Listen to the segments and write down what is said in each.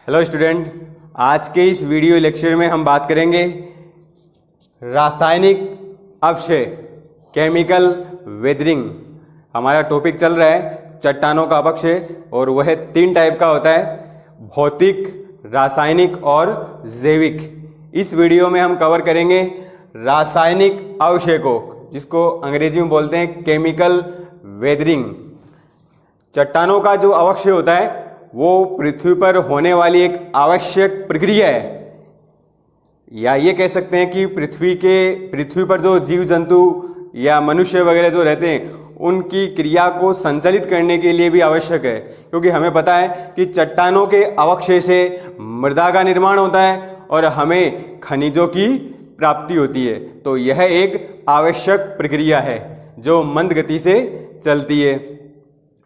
Hello student, आज के इस वीडियो लेक्चर में हम बात करेंगे रासायनिक अपक्षय, केमिकल वेदरिंग। हमारा टॉपिक चल रहा है चट्टानों का अपक्षय और वह 3 टाइप का होता है, भौतिक, रासायनिक और जैविक। इस वीडियो में हम कवर करेंगे रासायनिक अवक्षय को, जिसको अंग्रेजी में बोलते हैं केमिकल वेदरिंग। चट्टानों का जो अवक्षय होता है वो पृथ्वी पर होने वाली एक आवश्यक प्रक्रिया है, या ये कह सकते हैं कि पृथ्वी पर जो जीव जंतु या मनुष्य वगैरह जो रहते हैं उनकी क्रिया को संचालित करने के लिए भी आवश्यक है। क्योंकि हमें पता है कि चट्टानों के अवक्षय से मृदा का निर्माण होता है और हमें खनिजों की प्राप्ति होती है। तो यह एक आवश्यक प्रक्रिया है जो मंद गति से चलती है।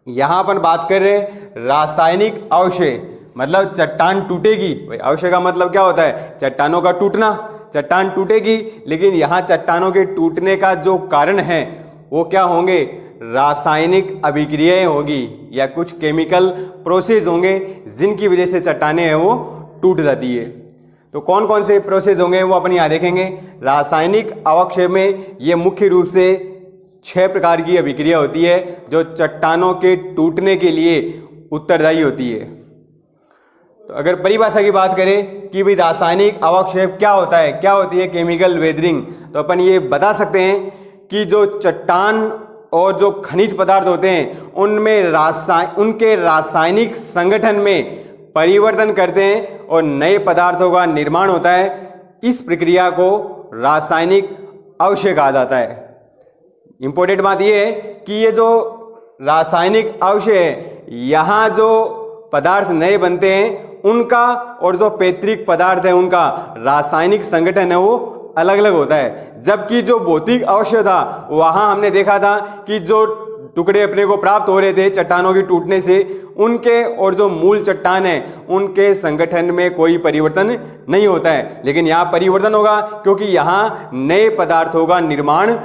यहाँ अपन बात कर रहे हैं रासायनिक अवक्षय, मतलब चट्टान टूटेगी। भाई अवक्षय का मतलब क्या होता है? चट्टानों का टूटना। चट्टान टूटेगी, लेकिन यहाँ चट्टानों के टूटने का जो कारण है वो क्या होंगे? रासायनिक अभिक्रियाएं होगी या कुछ केमिकल प्रोसेस होंगे जिनकी वजह से चट्टानें हैं वो टूट जाती है। तो कौन कौन से प्रोसेस होंगे वो अपन यहाँ देखेंगे। रासायनिक अवक्षय में ये मुख्य रूप से 6 प्रकार की अभिक्रिया होती है जो चट्टानों के टूटने के लिए उत्तरदायी होती है। तो अगर परिभाषा की बात करें कि भाई रासायनिक अवक्षय क्या होता है, क्या होती है केमिकल वेदरिंग, तो अपन ये बता सकते हैं कि जो चट्टान और जो खनिज पदार्थ होते हैं उनमें उनके रासायनिक संगठन में परिवर्तन करते हैं और नए पदार्थों का निर्माण होता है। इस प्रक्रिया को रासायनिक अवक्षय कहा जाता है। इंपॉर्टेंट बात यह है कि ये जो रासायनिक अवक्षय है, यहाँ जो पदार्थ नए बनते हैं उनका और जो पैतृक पदार्थ है उनका रासायनिक संगठन है वो अलग अलग होता है। जबकि जो भौतिक अवक्षय था वहाँ हमने देखा था कि जो टुकड़े अपने को प्राप्त हो रहे थे चट्टानों के टूटने से, उनके और जो मूल चट्टान है उनके संगठन में कोई परिवर्तन नहीं होता है। लेकिन यहाँ परिवर्तन होगा क्योंकि यहाँ नए पदार्थों का निर्माण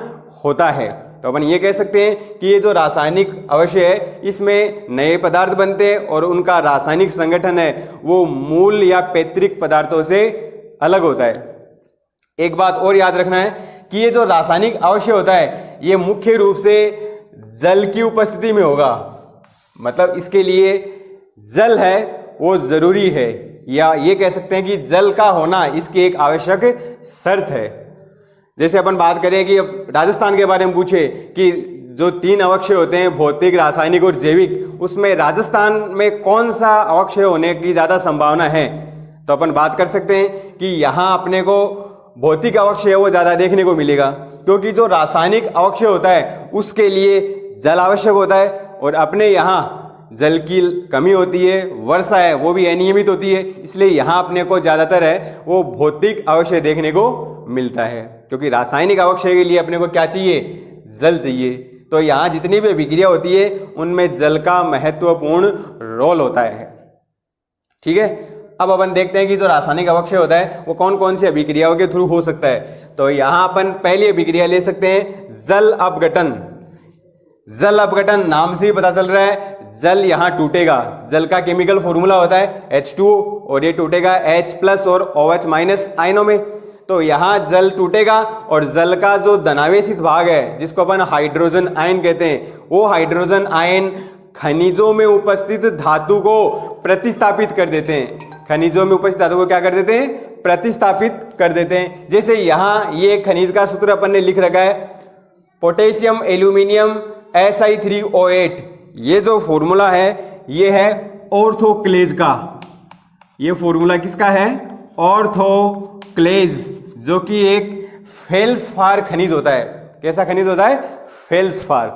होता है। तो अपन ये कह सकते हैं कि ये जो रासायनिक अवक्षय है इसमें नए पदार्थ बनते हैं और उनका रासायनिक संगठन है वो मूल या पैतृक पदार्थों से अलग होता है। एक बात और याद रखना है कि ये जो रासायनिक अवक्षय होता है ये मुख्य रूप से जल की उपस्थिति में होगा। मतलब इसके लिए जल है वो जरूरी है, या ये कह सकते हैं कि जल का होना इसकी एक आवश्यक शर्त है। जैसे अपन बात करें कि अब राजस्थान के बारे में पूछे कि जो 3 अवक्षय होते हैं, भौतिक, रासायनिक और जैविक, उसमें राजस्थान में कौन सा अवक्षय होने की ज़्यादा संभावना है, तो अपन बात कर सकते हैं कि यहाँ अपने को भौतिक अवक्षय वो ज़्यादा देखने को मिलेगा। क्योंकि जो रासायनिक अवक्षय होता है उसके लिए जल आवश्यक होता है और अपने यहाँ जल की कमी होती है, वर्षा है वो भी अनियमित होती है, इसलिए यहाँ अपने को ज़्यादातर है वो भौतिक अवक्षय देखने को मिलता है। क्योंकि रासायनिक अवक्षय के लिए अपने को क्या चाहिए? जल चाहिए। तो यहाँ जितनी भी अभिक्रिया होती है उनमें जल का महत्वपूर्ण रोल होता है। ठीक है, अब अपन देखते हैं कि जो रासायनिक अवक्षय होता है वो कौन कौन सी अभिक्रियाओं के थ्रू हो सकता है। तो यहाँ अपन पहली अभिक्रिया ले सकते हैं जल अपघटन। जल अपघटन नाम से ही पता चल रहा है जल यहाँ टूटेगा। जल का केमिकल फॉर्मूला होता है H2O और ये टूटेगा H+ और OH- आयनों में। तो यहाँ जल टूटेगा और जल का जो धनावेशित भाग है जिसको अपन हाइड्रोजन आयन कहते हैं, वो हाइड्रोजन आयन खनिजों में उपस्थित धातु को प्रतिस्थापित कर देते हैं। खनिजों में उपस्थित धातु को क्या कर देते हैं? प्रतिस्थापित कर देते हैं। जैसे यहाँ ये खनिज का सूत्र अपन ने लिख रखा है पोटेशियम एल्यूमिनियम Si3O8। ये जो फॉर्मूला है ये है ऑर्थोक्लेज का। ये फॉर्मूला किसका है? ऑर्थोक्लेज, जो कि एक फेल्सफार खनिज होता है। कैसा खनिज होता है? फेल्सफार।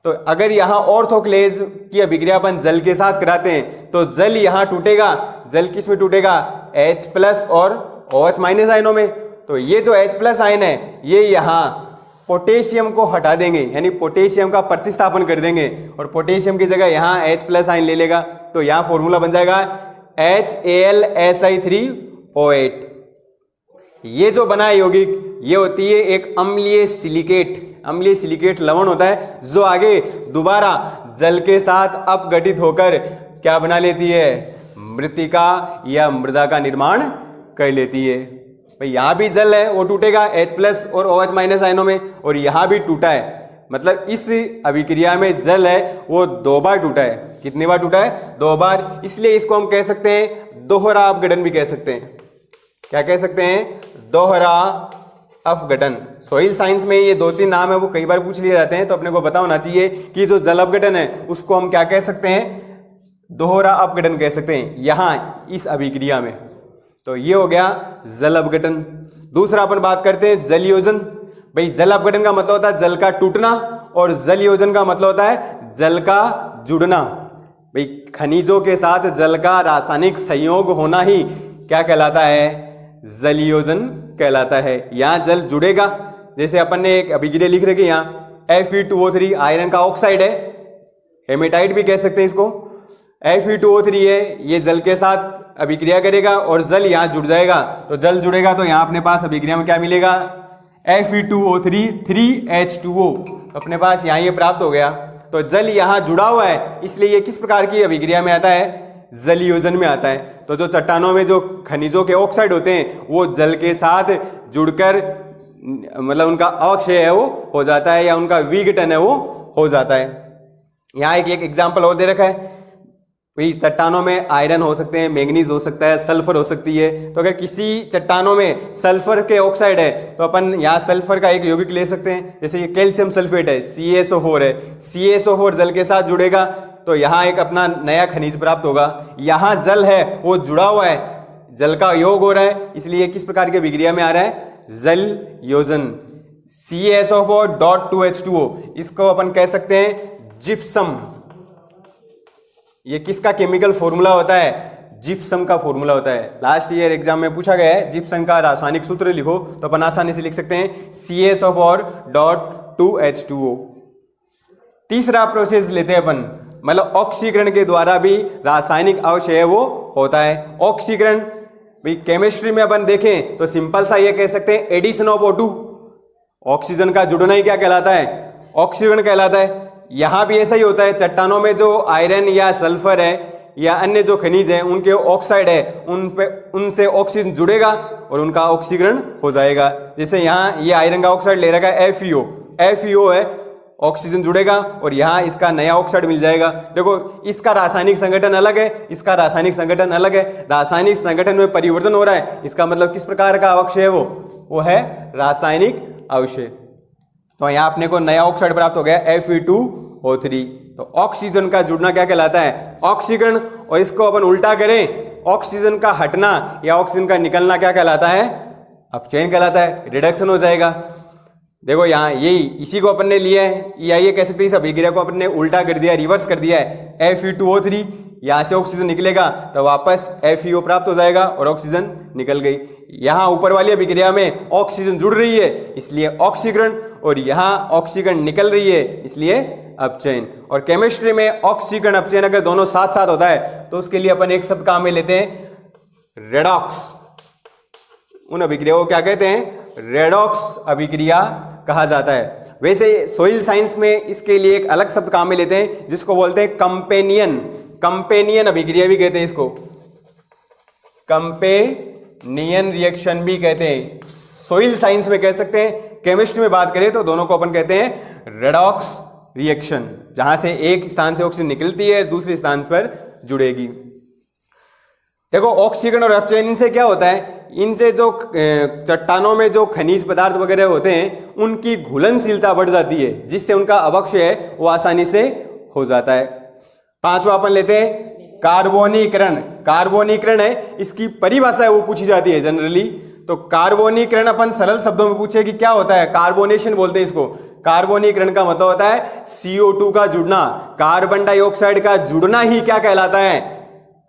तो अगर यहाँ ऑर्थोक्लेज की अभिक्रिया अपन जल के साथ कराते हैं तो जल यहाँ टूटेगा। जल किस में टूटेगा? H+ और OH- आयनों में। तो ये जो H+ आयन है ये यहाँ पोटेशियम को हटा देंगे, यानी पोटेशियम का प्रतिस्थापन कर देंगे और पोटेशियम की जगह यहाँ H+ आयन ले लेगा। तो यहाँ फॉर्मूला बन जाएगा HAlSi3O8। ये जो बना है यौगिक, ये होती है एक अम्लीय सिलिकेट। अम्लीय सिलिकेट लवण होता है जो आगे दोबारा जल के साथ अपघटित होकर क्या बना लेती है? मृत्तिका या मृदा का निर्माण कर लेती है। भाई यहाँ भी जल है वो टूटेगा H+ और OH- आयनों में, और यहाँ भी टूटा है, मतलब इस अभिक्रिया में जल है वो 2 बार टूटा है। कितनी बार टूटा है? 2 बार। इसलिए इसको हम कह सकते हैं दोहरा अपघटन भी कह सकते हैं। क्या कह सकते हैं? दोहरा अपघटन। सॉइल साइंस में ये 2-3 नाम है वो कई बार पूछ लिए जाते हैं, तो अपने को पता होना चाहिए कि जो जल अपघटन है उसको हम क्या कह सकते हैं? दोहरा अपघटन कह सकते हैं यहाँ इस अभिक्रिया में। तो ये हो गया जल अपघटन। दूसरा अपन बात करते हैं जल योजन। भाई जल अपघटन का मतलब होता है जल का टूटना, और जल योजन का मतलब होता है जल का जुड़ना। भाई खनिजों के साथ जल का रासायनिक संयोग होना ही क्या कहलाता है? जल योजन कहलाता है। यहाँ जल जुड़ेगा, जैसे अपन ने एक अभिक्रिया लिख रखी यहाँ Fe2O3 आयरन का ऑक्साइड है, हेमेटाइट भी कह सकते हैं इसको। Fe2O3 है, ये जल के साथ अभिक्रिया करेगा और जल यहाँ जुड़ जाएगा। तो जल जुड़ेगा तो यहाँ अपने पास अभिक्रिया में क्या मिलेगा? Fe2O3 3H2O, अपने पास यहाँ ये प्राप्त हो गया। तो जल यहाँ जुड़ा हुआ है, इसलिए ये किस प्रकार की अभिक्रिया में आता है? जल योजन में आता है। तो जो चट्टानों में जो खनिजों के ऑक्साइड होते हैं वो जल के साथ जुड़कर मतलब उनका अवक्षय है वो हो जाता है, या उनका विघटन है वो हो जाता है। यहाँ एक एग्जाम्पल और दे रखा है। भाई चट्टानों में आयरन हो सकते हैं, मैंगनीज हो सकता है, सल्फर हो सकती है। तो अगर किसी चट्टानों में सल्फर के ऑक्साइड है तो अपन यहाँ सल्फर का एक यौगिक ले सकते हैं, जैसे ये कैल्शियम सल्फेट है, CaSO4 है। CaSO4 जल के साथ जुड़ेगा तो यहाँ एक अपना नया खनिज प्राप्त होगा। यहाँ जल है वो जुड़ा हुआ है, जल का योग हो रहा है, इसलिए किस प्रकार की अभिक्रिया में आ रहा है? जल योजन। CaSO4.2H2O, इसको अपन कह सकते हैं जिप्सम। ये किसका केमिकल फॉर्मूला होता है? जिप्सम का फॉर्मूला होता है। लास्ट ईयर एग्जाम में पूछा गया है जिप्सम का रासायनिक सूत्र लिखो, तो अपन आसानी से लिख सकते हैं CaSO4.2H2O। तीसरा प्रोसेस लेते हैं अपन, मतलब ऑक्सीकरण के द्वारा भी रासायनिक अवक्षय वो होता है। ऑक्सीकरण भाई केमिस्ट्री में अपन देखें तो सिंपल सा ये कह सकते हैं एडिशन ऑफ O2। ऑक्सीजन का जुड़ना ही क्या कहलाता है? ऑक्सीकरण कहलाता है। यहाँ भी ऐसा ही होता है, चट्टानों में जो आयरन या सल्फर है या अन्य जो खनिज है उनके ऑक्साइड है उनसे ऑक्सीजन जुड़ेगा और उनका ऑक्सीकरण हो जाएगा। जैसे यहाँ ये आयरन का ऑक्साइड ले रखा है FeO है, ऑक्सीजन जुड़ेगा और यहाँ इसका नया ऑक्साइड मिल जाएगा। देखो इसका रासायनिक संगठन अलग है, इसका रासायनिक संगठन अलग है, रासायनिक संगठन में परिवर्तन हो रहा है, इसका मतलब किस प्रकार का अवक्षय है वो है रासायनिक अवक्षय। तो यहाँ अपने को नया ऑक्साइड प्राप्त हो गया Fe2O3। तो ऑक्सीजन का जुड़ना क्या कहलाता है? ऑक्सीकरण। और इसको अपन उल्टा करें, ऑक्सीजन का हटना या ऑक्सीजन का निकलना क्या कहलाता है? अपचयन कहलाता है, रिडक्शन हो जाएगा। देखो यहाँ यही इसी को अपन ने लिया है, या ये कह सकते हैं इस अभिक्रिया को अपन ने उल्टा कर दिया, रिवर्स कर दिया है। Fe2O3 यहाँ से ऑक्सीजन निकलेगा तो वापस FeO प्राप्त हो जाएगा और ऑक्सीजन निकल गई। यहाँ ऊपर वाली अभिक्रिया में ऑक्सीजन जुड़ रही है इसलिए ऑक्सीकरण, और यहाँ ऑक्सीकरण निकल रही है इसलिए अपचयन। और केमिस्ट्री में ऑक्सीकरण अपचयन अगर दोनों साथ साथ होता है तो उसके लिए अपन एक शब्द काम में लेते हैं रेडॉक्स। उन अभिक्रिया को क्या कहते हैं? रेडॉक्स अभिक्रिया कहा जाता है। वैसे सोइल साइंस में इसके लिए एक अलग शब्द काम में लेते हैं जिसको बोलते हैं कंपेनियन अभिक्रिया भी कहते हैं, इसको कंपेनियन रिएक्शन भी कहते हैं। सोइल साइंस में कह सकते हैं, केमिस्ट्री में बात करें तो दोनों को अपन कहते हैं रेडॉक्स रिएक्शन, जहां से एक स्थान से ऑक्सीजन निकलती है दूसरे स्थान पर जुड़ेगी। देखो ऑक्सीकरण और अपचयन इनसे क्या होता है? इनसे जो चट्टानों में जो खनिज पदार्थ वगैरह होते हैं उनकी घुलनशीलता बढ़ जाती है, जिससे उनका अवक्षय है वो आसानी से हो जाता है। पांचवा अपन लेते हैं कार्बोनीकरण। कार्बोनीकरण है, इसकी परिभाषा है वो पूछी जाती है जनरली। तो कार्बोनीकरण अपन सरल शब्दों में पूछे कि क्या होता है? कार्बोनेशन बोलते हैं इसको। कार्बोनीकरण का मतलब होता है CO2 का जुड़ना, कार्बन डाइऑक्साइड का जुड़ना ही क्या कहलाता है?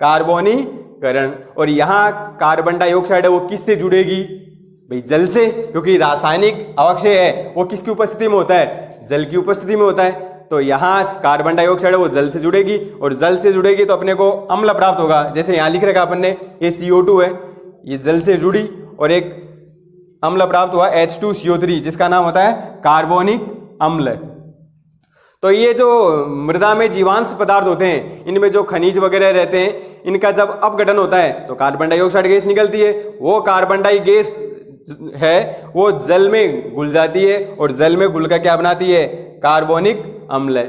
कार्बोनीकरण। और यहाँ कार्बन डाइऑक्साइड है वो किससे जुड़ेगी? भाई जल से, क्योंकि रासायनिक अवक्षय है वो किसकी उपस्थिति में होता है? जल की उपस्थिति में होता है। तो यहाँ कार्बन डाइऑक्साइड है वो जल से जुड़ेगी, और जल से जुड़ेगी तो अपने को अम्ल प्राप्त होगा। जैसे यहाँ लिख रखा अपन ने, ये CO2 है, ये जल से जुड़ी और एक अम्ल प्राप्त हुआ H2CO3, जिसका नाम होता है कार्बोनिक अम्ल। तो ये जो मृदा में जीवांश पदार्थ होते हैं, इनमें जो खनिज वगैरह रहते हैं, इनका जब अपघटन होता है तो कार्बन डाइऑक्साइड गैस निकलती है। वो कार्बन डाई गैस है वो जल में घुल जाती है और जल में घुल कर क्या बनाती है? कार्बोनिक अम्ल।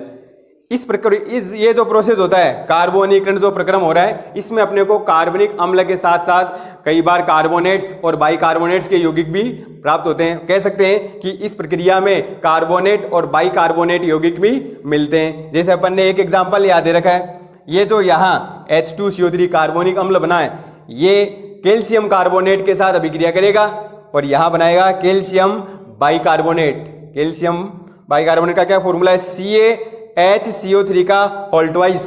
ये जो प्रोसेस होता है, कार्बोनीकरण जो प्रक्रम हो रहा है, इसमें अपने को कार्बनिक अम्ल के साथ साथ कई बार कार्बोनेट्स और बाइकार्बोनेट्स के यौगिक भी प्राप्त होते हैं। कह सकते हैं कि इस प्रक्रिया में कार्बोनेट और बाइकार्बोनेट यौगिक भी मिलते हैं। जैसे अपन ने एक एग्जाम्पल याद दे रखा है, ये जो यहाँ H2CO3 कार्बोनिक अम्ल बना है, ये कैल्शियम कार्बोनेट के साथ अभिक्रिया करेगा और यहाँ बनाएगा कैल्शियम बाइकार्बोनेट। कैल्शियम बाइकार्बोनेट का क्या फॉर्मूला है? CaHCO3 का होल ट्वाइस।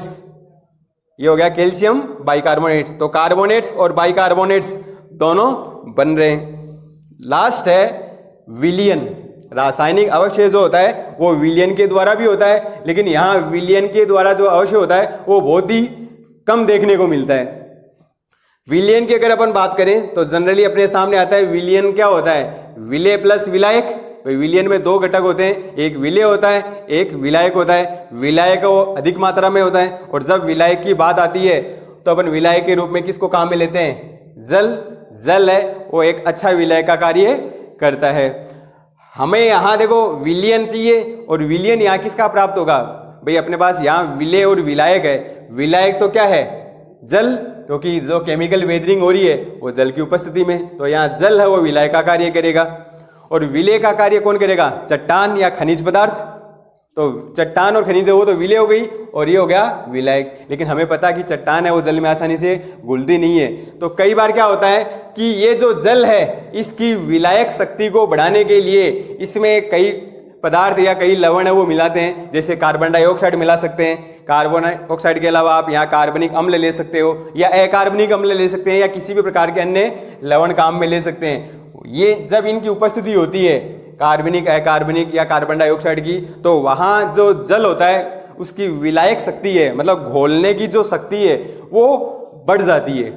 ये हो गया कैल्शियम बाइकार्बोनेट्स। तो कार्बोनेट्स और बाइकार्बोनेट्स दोनों बन रहे हैं। लास्ट है विलयन। रासायनिक अवक्षय जो होता है वो विलयन के द्वारा भी होता है, लेकिन यहाँ विलयन के द्वारा जो अवक्षय होता है वो बहुत ही कम देखने को मिलता है। विलयन की अगर अपन बात करें तो जनरली अपने सामने आता है विलयन क्या होता है? विलय प्लस विलायक। विलयन में दो घटक होते हैं, एक विलय होता है, एक विलायक होता है। विलायक वो अधिक मात्रा में होता है और जब विलायक की बात आती है तो अपन विलायक के रूप में किसको काम में लेते हैं? जल। जल है वो एक अच्छा विलायक का कार्य करता है। हमें यहाँ देखो विलयन चाहिए और विलयन यहाँ किसका प्राप्त होगा? भाई अपने पास यहाँ विलय और विलायक है। विलायक तो क्या है? जल, क्योंकि जो केमिकल वेदरिंग हो रही है वो जल की उपस्थिति में, तो यहाँ जल है वो विलायक का कार्य करेगा। और विलय का कार्य कौन करेगा? चट्टान या खनिज पदार्थ। तो चट्टान और खनिज है वो तो विलय हो गई और ये हो गया विलायक। लेकिन हमें पता है कि चट्टान है वो जल में आसानी से घुलती नहीं है। तो कई बार क्या होता है कि ये जो जल है इसकी विलायक शक्ति को बढ़ाने के लिए इसमें कई पदार्थ या कई लवण है वो मिलाते हैं। जैसे कार्बन डाइऑक्साइड मिला सकते हैं। कार्बन डाइऑक्साइड के अलावा आप यहाँ कार्बनिक अम्ल ले सकते हो या अकार्बनिक अम्ल ले सकते हैं या किसी भी प्रकार के अन्य लवण काम में ले सकते हैं। ये जब इनकी उपस्थिति होती है कार्बनिक, अकार्बनिक या कार्बन डाइऑक्साइड की, तो वहाँ जो जल होता है उसकी विलायक शक्ति है, मतलब घोलने की जो शक्ति है वो बढ़ जाती है।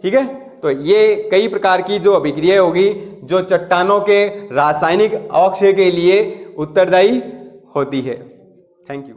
ठीक है, तो ये कई प्रकार की जो अभिक्रिया होगी जो चट्टानों के रासायनिक अवक्षय के लिए उत्तरदायी होती है। Thank you.